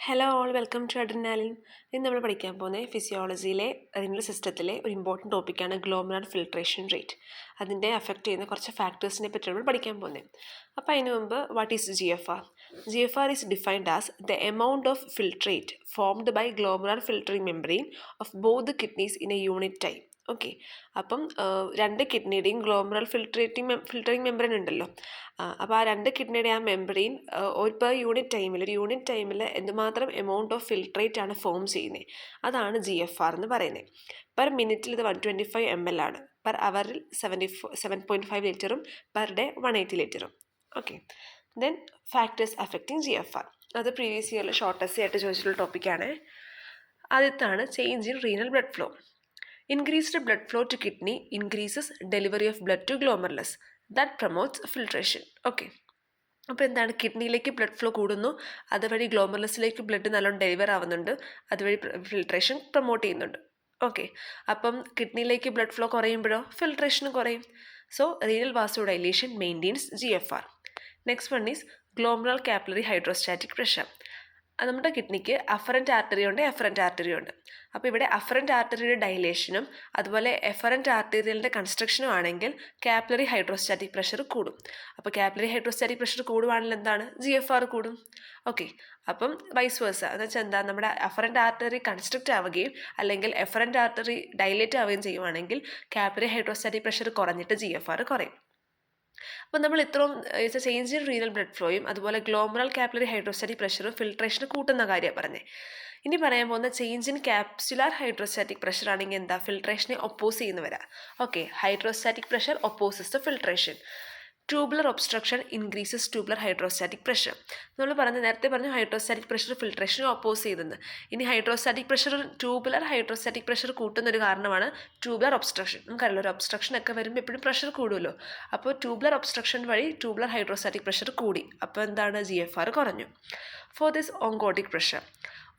Hello all welcome to Adrenaline. ഇന്ന് നമ്മൾ പഠിക്കാൻ പോകുന്നത് ഫിസിയോളജിയിലെ റിനൽ സിസ്റ്റത്തിലെ ഒരു ഇമ്പോർട്ടൻറ്റ് ടോപ്പിക്കാണ് ഗ്ലോമറുലാർ ഫിൽട്രേഷൻ റേറ്റ്. അതിൻ്റെ അഫക്റ്റ് ചെയ്യുന്ന കുറച്ച് ഫാക്ടേഴ്സിനെ പറ്റിയാണ് നമ്മൾ പഠിക്കാൻ പോകുന്നത്. അപ്പോൾ അതിന് മുമ്പ് what is G F R? G F R is defined as the amount of filtrate formed by glomerular filtering membrane of both the kidneys in a unit time. Okay, അപ്പം രണ്ട് കിഡ്നിയുടെയും ഗ്ലോമറുലാർ ഫിൽട്ടറിംഗ് മെംബ്രെയിൻ ഉണ്ടല്ലോ. അപ്പോൾ ആ രണ്ട് കിഡ്നിയുടെ ആ membrane ഒരു unit ടൈമിൽ എന്തുമാത്രം എമൗണ്ട് ഓഫ് ഫിൽട്രേറ്റ് ആണ് ഫോം ചെയ്യുന്നത്, അതാണ് ജി എഫ് ആർ എന്ന് പറയുന്നത്. പെർ മിനിറ്റിൽ ഇത് 125 ml ആണ്, പെർ അവറിൽ 7.5 ലിറ്ററും പെർ ഡേ 180 ലിറ്ററും. Okay, then factors affecting G F R. അത് പ്രീവിയസ് ഇയറിൽ ഷോർട്ടസ്റ്റ് ആയിട്ട് ചോദിച്ചിട്ടുള്ള ടോപ്പിക്കാണ്. ആദ്യത്താണ് change in renal blood flow. Increased blood flow to kidney increases delivery of blood to glomerulus. That promotes filtration. Okay. അപ്പോൾ എന്താണ്, കിഡ്നിയിലേക്ക് blood flow കൂടുന്നു, അതുവഴി ഗ്ലോമറുലസിലേക്ക് ബ്ലഡ് നല്ലോണം ഡെലിവർ ആവുന്നുണ്ട്, അതുവഴി ഫിൽട്രേഷൻ പ്രൊമോട്ട് ചെയ്യുന്നുണ്ട്. ഓക്കെ, അപ്പം കിഡ്നിയിലേക്ക് ബ്ലഡ് ഫ്ലോ കുറയുമ്പോഴോ ഫിൽട്രേഷനും കുറയും. So renal vasodilation maintains G F R. Next one is glomerular capillary hydrostatic pressure. നമ്മുടെ കിഡ്നിക്ക് അഫറൻറ്റ് ആർട്ടറി ഉണ്ട്, എഫറൻറ്റ് ആർട്ടറി ഉണ്ട്. അപ്പോൾ ഇവിടെ അഫറൻറ്റ് ആർട്ടറിയുടെ ഡൈലേഷനും അതുപോലെ എഫറൻറ്റ് ആർട്ടറിയലിൻ്റെ കൺസ്ട്രക്ഷനും ആണെങ്കിൽ കാപ്പിലറി ഹൈഡ്രോസ്റ്റാറ്റിക് പ്രഷർ കൂടും. അപ്പോൾ കാപ്പിലറി ഹൈഡ്രോസ്റ്റാറ്റിക് പ്രഷർ കൂടുവാണെങ്കിൽ എന്താണ്, ജി എഫ് ആർ കൂടും. ഓക്കെ, അപ്പം വൈസ് വേഴ്സ എന്ന് വെച്ചാൽ എന്താ, നമ്മുടെ അഫറൻറ്റ് ആർട്ടറി കൺസ്ട്രക്റ്റ് ആവുകയും അല്ലെങ്കിൽ എഫറൻറ്റ് ആർട്ടറി ഡൈലേറ്റ് ആവുകയും ചെയ്യുവാണെങ്കിൽ കാപ്പിലറി ഹൈഡ്രോസ്റ്റാറ്റിക് പ്രഷർ കുറഞ്ഞിട്ട് ജി എഫ് ആർ കുറയും. അപ്പോൾ നമ്മൾ ഇത്രയും ചേഞ്ച് ഇൻ റീനൽ ബ്ലഡ് ഫ്ലോയും അതുപോലെ ഗ്ലോമറൽ കാപ്പിലറി ഹൈഡ്രോസ്റ്റാറ്റിക് പ്രഷറും ഫിൽട്രേഷന് കൂട്ടുന്ന കാര്യമാണ് പറഞ്ഞത്. ഇനി പറയാൻ പോകുന്ന change in capsular hydrostatic pressure ആണെങ്കിൽ എന്താ, ഫിൽട്രേഷനെ ഒപ്പോസ് ചെയ്യുന്നവരാ. Okay, hydrostatic pressure opposes the filtration. Tubular obstruction increases tubular hydrostatic pressure. നമ്മൾ നേരത്തെ പറഞ്ഞു ഹൈഡ്രോസ്റ്റാറ്റിക് പ്രഷർ ഫിൽട്രേഷനെ ഒപ്പോസ് ചെയ്തെന്ന്. ഇനി ട്യൂബുലർ ഹൈഡ്രോസ്റ്റാറ്റിക് പ്രഷർ കൂട്ടുന്ന ഒരു കാരണമാണ് ട്യൂബുലർ ഒബ്സ്ട്രക്ഷൻ. നമുക്കറിയാലോ, ഒരു ഒബ്സ്ട്രക്ഷൻ ഒക്കെ വരുമ്പോൾ എപ്പോഴും പ്രഷർ കൂടുമല്ലോ. അപ്പോൾ ട്യൂബുലർ ഒബ്സ്ട്രക്ഷൻ വഴി ട്യൂബുലർ ഹൈഡ്രോസ്റ്റാറ്റിക് പ്രഷർ കൂടി, അപ്പോൾ എന്താണ്, ജി എഫ് ആർ കുറഞ്ഞു. For this oncotic pressure,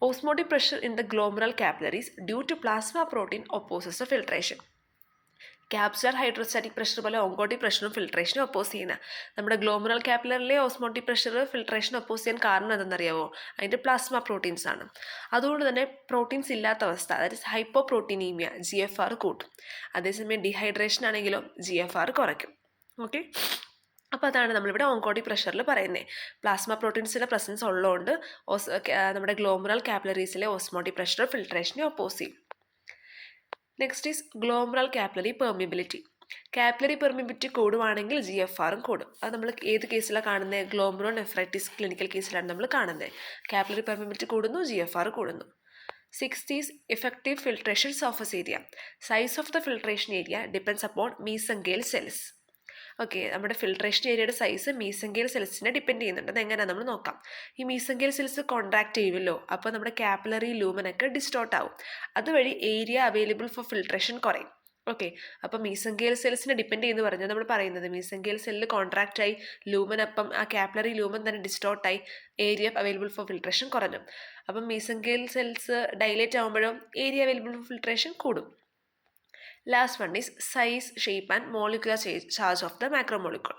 osmotic pressure in the glomerular capillaries due to plasma protein opposes the filtration. Capsular hydrostatic pressure പോലെ ഓങ്കോട്ടിക് പ്രഷറും ഫിൽട്രേഷനും ഒപ്പോസ് ചെയ്യുന്ന നമ്മുടെ ഗ്ലോമറൽ കാപ്പിലറിലെ ഓസ്മോട്ടിക് പ്രഷർ ഫിൽട്രേഷൻ ഒപ്പോസ് ചെയ്യാൻ കാരണം എന്തെന്നറിയാവോ, അതിൻ്റെ പ്ലാസ്മ പ്രോട്ടീൻസ് ആണ്. അതുകൊണ്ട് തന്നെ പ്രോട്ടീൻസ് ഇല്ലാത്ത അവസ്ഥ, അതായത് ഹൈപ്പോ പ്രോട്ടീനീമിയ, ജി എഫ് ആർ കൂട്ടും. അതേസമയം ഡീഹൈഡ്രേഷൻ ആണെങ്കിലോ ജി എഫ് ആർ കുറയ്ക്കും. ഓക്കെ, അപ്പോൾ അതാണ് നമ്മളിവിടെ ഓങ്കോട്ടിക് പ്രഷറിൽ പറയുന്നത്. പ്ലാസ്മ പ്രോട്ടീൻസിൻ്റെ പ്രസൻസ് ഉള്ളതുകൊണ്ട് നമ്മുടെ ഗ്ലോമറൽ കാപ്പിലറീസിലെ ഓസ്മോട്ടിക് പ്രഷർ ഫിൽട്രേഷനെ ഒപ്പോസ് ചെയ്യും. Next is glomerular capillary permeability. Capillary permeability കൂടുവാണെങ്കിൽ ജി എഫ് ആറും കൂടും. അത് നമ്മൾ ഏത് കേസിലാണ് കാണുന്നത്, ഗ്ലോമറോനെഫ്രൈറ്റിസ് ക്ലിനിക്കൽ കേസിലാണ് നമ്മൾ കാണുന്നത്. കാപ്പിലറി പെർമിബിലിറ്റി കൂടുന്നു, ജി എഫ് ആർ കൂടുന്നു. Sixth is effective filtration surface area. Size of the filtration area depends upon mesangial cells. Okay, നമ്മുടെ ഫിൽട്രേഷൻ ഏരിയയുടെ സൈസ് മീസെങ്കൈൽ സെൽസിനെ ഡിപ്പെൻഡ് ചെയ്യുന്നുണ്ട്. അതെങ്ങനെയാണ് നമ്മൾ നോക്കാം. ഈ മീസെങ്കൈൽ സെൽസ് കോൺട്രാക്ട് ചെയ്യുമല്ലോ, അപ്പോൾ നമ്മുടെ കാപ്പിലറി ലൂമനൊക്കെ ഡിസ്റ്റോർട്ട് ആവും. അതുവഴി ഏരിയ അവൈലബിൾ ഫോർ ഫിൽട്രേഷൻ കുറയും. ഓക്കെ, അപ്പോൾ മീസെങ്കൈൽ സെൽസിനെ ഡിപ്പെൻഡ് ചെയ്യുന്നു പറഞ്ഞാൽ നമ്മൾ പറയുന്നത് മീസെങ്കൈൽ സെല്ല് കോൺട്രാക്റ്റ് ആയി ലൂമനപ്പം ആ കാപ്പിലറി ലൂമൻ തന്നെ ഡിസ്റ്റോർട്ടായി ഏരിയ അവൈലബിൾ ഫോർ ഫിൽട്രേഷൻ കുറഞ്ഞു. അപ്പം മീസെങ്കൈൽ സെൽസ് ഡൈലേറ്റ് ആകുമ്പോഴും ഏരിയ അവൈലബിൾ ഫോർ ഫിൽട്രേഷൻ കൂടും. Last one is size, shape and molecular charge of the macromolecule.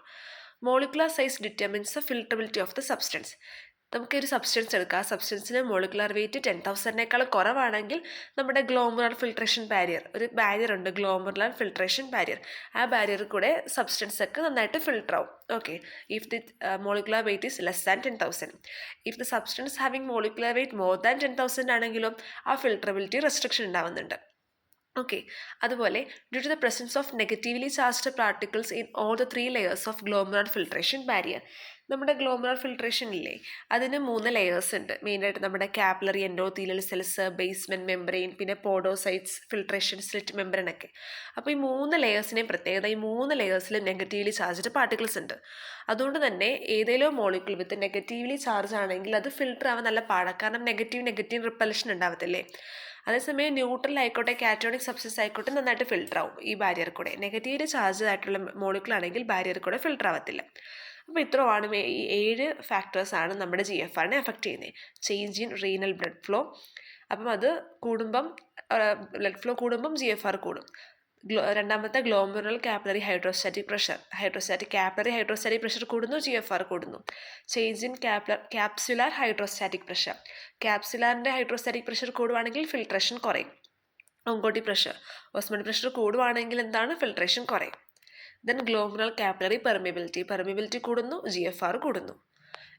Molecular size determines the filtrability of the substance. നമുക്കൊരു substance എടുക്കാം, സബ്സ്റ്റൻസിന് molecular weight 10,000 കുറവാണെങ്കിൽ നമ്മുടെ glomerular filtration barrier, ഒരു barrier ഉണ്ട്, glomerular filtration barrier. ആ ബാരിയറിൽ കൂടെ സബ്സ്റ്റൻസ് ഒക്കെ നന്നായിട്ട് ഫിൽട്ടർ ആവും. Okay, if the molecular weight is less than 10,000. If the substance having molecular weight more than 10,000 ആണെങ്കിലും ആ ഫിൽട്ടറബിലിറ്റി റെസ്ട്രിക്ഷൻ ഉണ്ടാവുന്നുണ്ട്. ഓക്കെ, അതുപോലെ due to the presence of negatively charged particles in all the 3 layers of glomerular filtration barrier. നമ്മുടെ glomerular filtration ഇല്ലേ, അതിന് 3 layers ഉണ്ട് മെയിനായിട്ട്. നമ്മുടെ capillary endothelial cells, basement membrane, പിന്നെ പോഡോസൈറ്റ്സ്, ഫിൽട്രേഷൻ സ്ലിറ്റ് മെംബ്രെയിൻ ഒക്കെ. അപ്പോൾ ഈ 3 ലെയേഴ്സിനെയും പ്രത്യേകത, ഈ 3 ലെയേഴ്സിലും നെഗറ്റീവ്ലി ചാർജ്ഡ് പാർട്ടിക്കിൾസ് ഉണ്ട്. അതുകൊണ്ട് തന്നെ ഏതെങ്കിലും മോളിക്യൂൾ വിത്ത് നെഗറ്റീവ്ലി ചാർജ് ആണെങ്കിൽ അത് ഫിൽട്ടർ ആവാൻ നല്ല പാടാണ്, കാരണം നെഗറ്റീവ് റിപ്പൽഷൻ ഉണ്ടാവത്തില്ലേ. അതേസമയം ന്യൂട്രൽ ആയിക്കോട്ടെ, കാറ്റോണിക് സബ്സ്റ്റൻസ് ആയിക്കോട്ടെ, നന്നായിട്ട് ഫിൽട്ടർ ആവും ഈ ബാരിയർ കൂടെ. നെഗറ്റീവ്ലി ചാർജ് ആയിട്ടുള്ള മോളിക്യൂൾ ആണെങ്കിൽ ബാരിയർ കൂടെ ഫിൽട്ടർ ആവത്തില്ല. അപ്പോൾ ഇത്രയാണ് ഈ 7 ഫാക്ടേഴ്സാണ് നമ്മുടെ ജി എഫ് ആറിനെ എഫക്റ്റ് ചെയ്യുന്നത്. Change in renal blood flow, അപ്പം അത് കൂടുമ്പം ബ്ലഡ് ഫ്ലോ കൂടുമ്പം ജി എഫ് ആർ കൂടും. രണ്ടാമത്തെ glomerular capillary hydrostatic pressure. Hydrostatic pressure കൂടുന്നു, GFR കൂടുന്നു. Change in capsular hydrostatic pressure. ക്യാപ്സുലാറിൻ്റെ ഹൈഡ്രോസ്റ്റാറ്റിക് പ്രഷർ കൂടുവാണെങ്കിൽ ഫിൽട്രേഷൻ കുറയും. ഓങ്കോട്ടിക് പ്രഷർ, ഓസ്മോട്ടിക് പ്രഷർ കൂടുവാണെങ്കിൽ എന്താണ്, ഫിൽട്രേഷൻ കുറയും. ദെൻ ഗ്ലോമെറുലർ കാപ്പിലറി പെർമിബിലിറ്റി കൂടുന്നു, GFR കൂടുന്നു.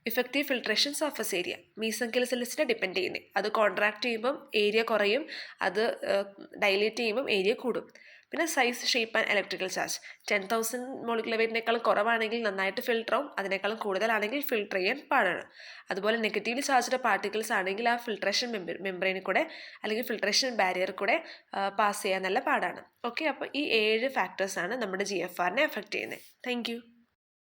Effective filtration surface area mesangial സെൽസിനെ ഡിപ്പെൻഡ് ചെയ്യുന്നത്. അത് കോൺട്രാക്ട് ചെയ്യുമ്പം ഏരിയ കുറയും, അത് ഡൈലേറ്റ് ചെയ്യുമ്പം ഏരിയ കൂടും. പിന്നെ size, shape and electrical charge. 10,000 molecular വെയിറ്റിനേക്കാളും കുറവാണെങ്കിൽ നന്നായിട്ട് ഫിൽട്ടർ ആവും, അതിനേക്കാളും കൂടുതലാണെങ്കിൽ ഫിൽട്ടർ ചെയ്യാൻ പാടാണ്. അതുപോലെ നെഗറ്റീവ്ലി ചാർജ്ഡ് പാർട്ടിക്കിൾസ് ആണെങ്കിൽ ആ ഫിൽട്രേഷൻ മെംബ്രെയിനിൽ കൂടെ അല്ലെങ്കിൽ ഫിൽട്രേഷൻ ബാരിയർ കൂടെ പാസ് ചെയ്യാൻ നല്ല പാടാണ്. ഓക്കെ, അപ്പോൾ ഈ 7 ഫാക്ടേഴ്സാണ് നമ്മുടെ GFRനെ എഫക്റ്റ് ചെയ്യുന്നത്. താങ്ക്